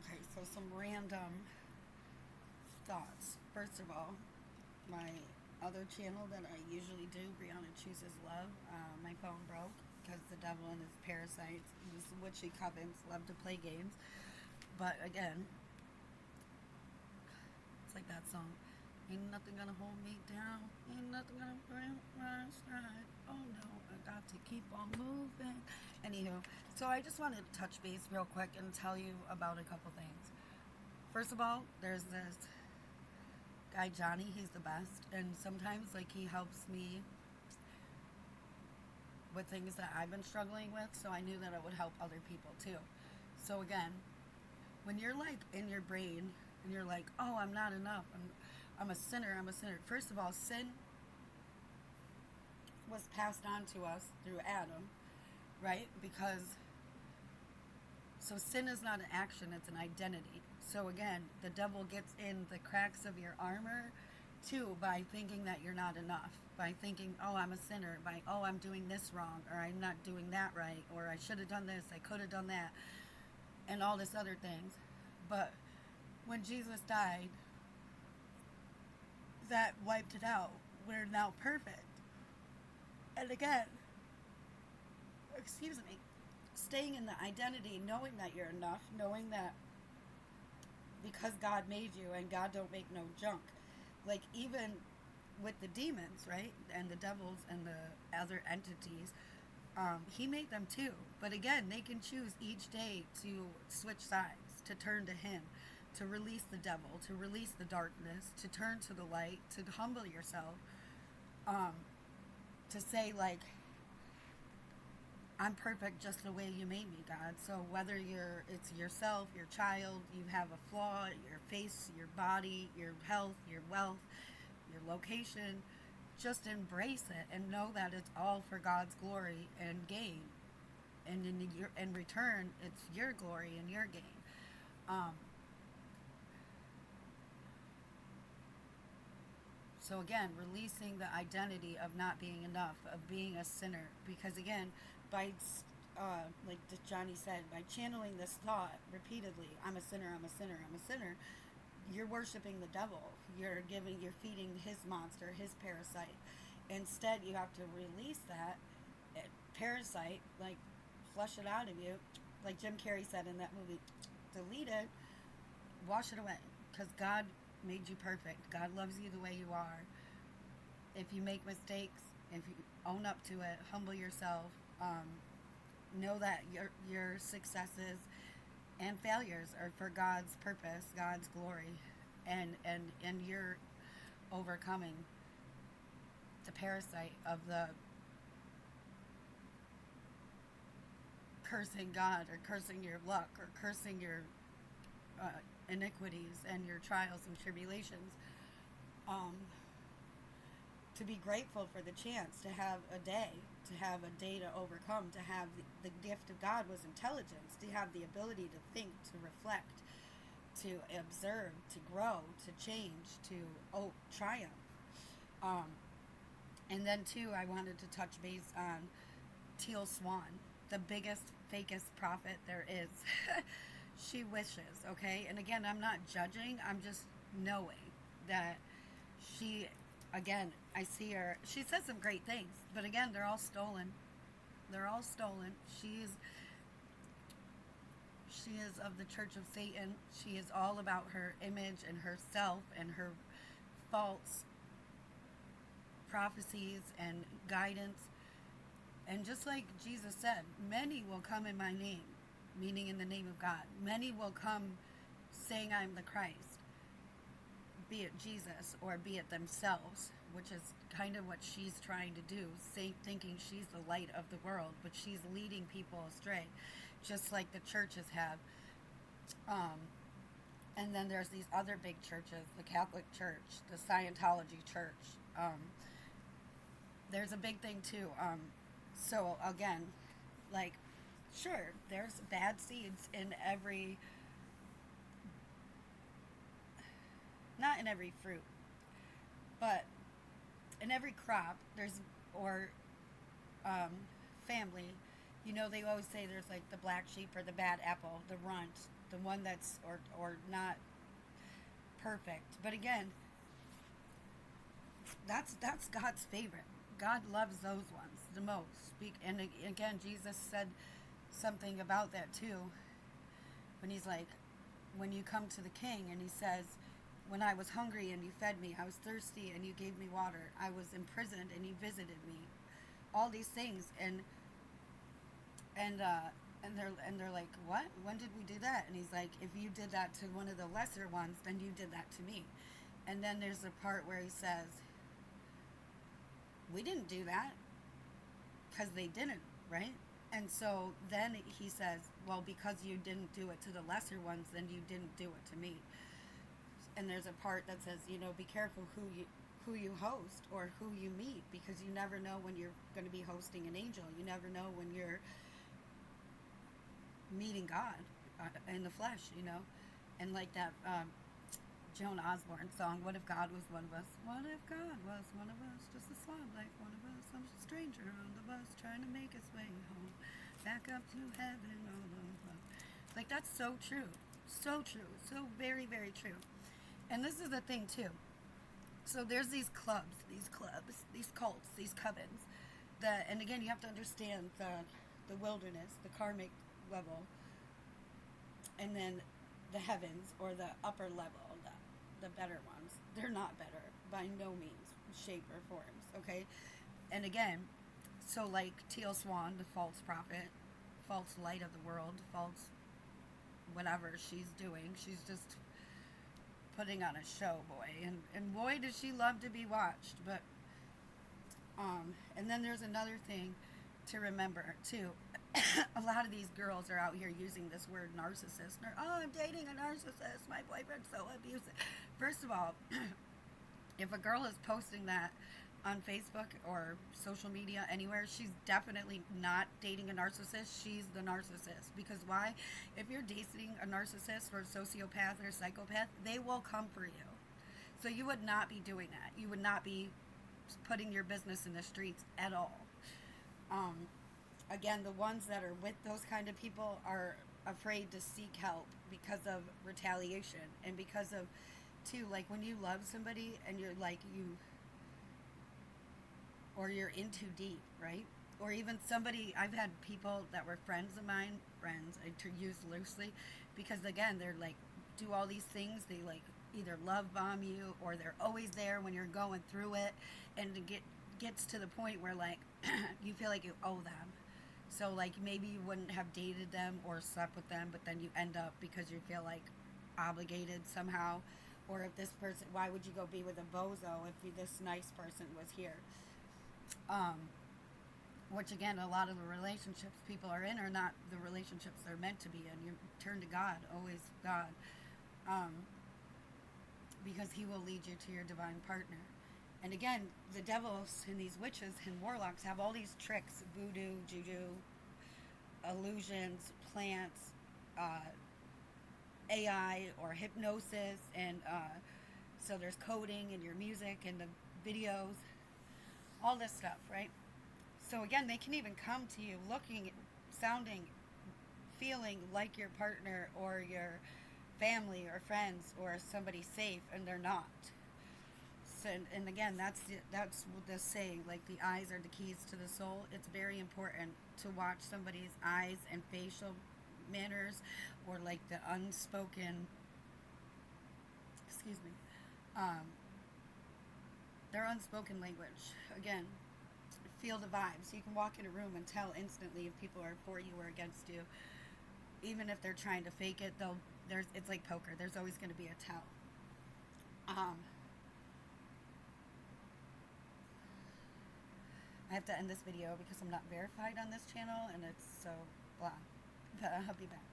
Okay, so some random thoughts. First of all, my other channel that I usually do, Brianna Chooses Love, my phone broke because the devil and his parasites, these witchy covens, love to play games. But again, it's like that song. Ain't nothing gonna hold me down. Ain't nothing gonna bring my stride. Oh no, I got to keep on moving. Anywho, so I just wanted to touch base real quick and tell you about a couple things. First of all, there's this guy Johnny. He's the best, and sometimes like he helps me with things that I've been struggling with. So I knew that it would help other people too. So again, when you're like in your brain and you're like, oh, I'm not enough. I'm a sinner. I'm a sinner. First of all, sin was passed on to us through Adam, right? Because so sin is not an action, it's an identity. So again, the devil gets in the cracks of your armor too by thinking that you're not enough. By thinking, oh, I'm a sinner. By, oh, I'm doing this wrong, or I'm not doing that right, or I should have done this, I could have done that, and all this other things. But when Jesus died, that wiped it out. We're now perfect. And again, excuse me, staying in the identity, knowing that you're enough, knowing that because God made you and God don't make no junk. Like even with the demons, right? And the devils and the other entities, he made them too. But again, they can choose each day to switch sides, to turn to him, to release the devil, to release the darkness, to turn to the light, to humble yourself, to say like, I'm perfect just the way you made me, God. So whether it's yourself, your child, you have a flaw, your face, your body, your health, your wealth, your location, just embrace it and know that it's all for God's glory and gain. And in return, it's your glory and your gain. Um, So again, releasing the identity of not being enough, of being a sinner, because again, by like Johnny said, by channeling this thought repeatedly, I'm a sinner, I'm a sinner, I'm a sinner, you're worshiping the devil. You're feeding his monster, his parasite. Instead, you have to release that parasite, like flush it out of you, like Jim Carrey said in that movie, delete it, wash it away, because God made you perfect. God loves you the way you are. If you make mistakes, if you own up to it, humble yourself, know that your successes and failures are for God's purpose, God's glory, and you're overcoming the parasite of the cursing God or cursing your luck or cursing your iniquities and your trials and tribulations. Um, to be grateful for the chance to have a day to overcome, to have the gift of God was intelligence, to have the ability to think, to reflect, to observe, to grow, to change, to triumph. Um, and then too, I wanted to touch base on Teal Swan, the biggest, fakest prophet there is. She wishes, okay? And again, I'm not judging, I'm just knowing that she, again, I see her, she says some great things, but again, they're all stolen. They're all stolen. She is of the Church of Satan. She is all about her image and herself and her false prophecies and guidance. And just like Jesus said, many will come in my name, meaning in the name of God. Many will come saying I'm the Christ, be it Jesus or be it themselves, which is kind of what she's trying to do, thinking she's the light of the world, but she's leading people astray, just like the churches have. And then there's these other big churches, the Catholic Church, the Scientology Church. There's a big thing too. So again, like, sure, there's bad seeds in every, not in every fruit, but in every crop, there's, or family, You know, they always say there's like the black sheep or the bad apple, the runt, the one that's or not perfect. But again, that's God's favorite. God loves those ones the most. And again, Jesus said something about that too. When he's like, when you come to the king and he says, when I was hungry and you fed me, I was thirsty and you gave me water, I was imprisoned and you visited me, all these things. And they're like, what? When did we do that? And he's like, if you did that to one of the lesser ones, then you did that to me. And then there's the part where he says, we didn't do that, because they didn't, right? And so then he says, well, because you didn't do it to the lesser ones, then you didn't do it to me. And there's a part that says, be careful who you host or who you meet, because you never know when you're going to be hosting an angel. You never know when you're meeting God in the flesh. And like that Joan Osborne song, what if God was one of us? What if God was one of us? Just a slob like one of us, some stranger on the bus trying to make his way home, back up to heaven all alone. Like, that's so true. So true. So very, very true. And this is the thing too. So there's these clubs, these cults, these covens. And again, you have to understand the wilderness, the karmic level, and then the heavens, or the upper level, the better ones. They're not better by no means, shape, or forms. Okay, and again, so like Teal Swan, the false prophet, false light of the world, false whatever she's doing, she's just putting on a show, boy, and boy does she love to be watched. But and then there's another thing to remember too. A lot of these girls are out here using this word narcissist. Oh, I'm dating a narcissist, my boyfriend's so abusive. First of all, if a girl is posting that on Facebook or social media anywhere, she's definitely not dating a narcissist. She's the narcissist. Because why? If you're dating a narcissist or a sociopath or a psychopath, they will come for you. So you would not be doing that. You would not be putting your business in the streets at all. Again, the ones that are with those kind of people are afraid to seek help because of retaliation, and because of, too, like when you love somebody and you're like, or you're in too deep, right? Or even somebody, I've had people that were friends of mine, I use loosely, because again, they're like, do all these things, they like either love bomb you, or they're always there when you're going through it, and it gets to the point where like, you feel like you owe them. So like maybe you wouldn't have dated them or slept with them, but then you end up, because you feel like obligated somehow. Or if this person, why would you go be with a bozo if this nice person was here? Which again, a lot of the relationships people are in are not the relationships they're meant to be in. You turn to God, always God, because He will lead you to your divine partner. And again, the devils and these witches and warlocks have all these tricks: voodoo, juju, illusions, plants, AI or hypnosis, and so there's coding in your music and the videos, all this stuff, right? So again, they can even come to you looking, sounding, feeling like your partner or your family or friends or somebody safe, and they're not. So, and again, that's the saying, like the eyes are the keys to the soul. It's very important to watch somebody's eyes and facial manners, or like the unspoken, excuse me, their unspoken language. Again, feel the vibes. You can walk in a room and tell instantly if people are for you or against you. Even if they're trying to fake it, it's like poker. There's always going to be a tell. I have to end this video because I'm not verified on this channel, and it's so blah. But I'll be back.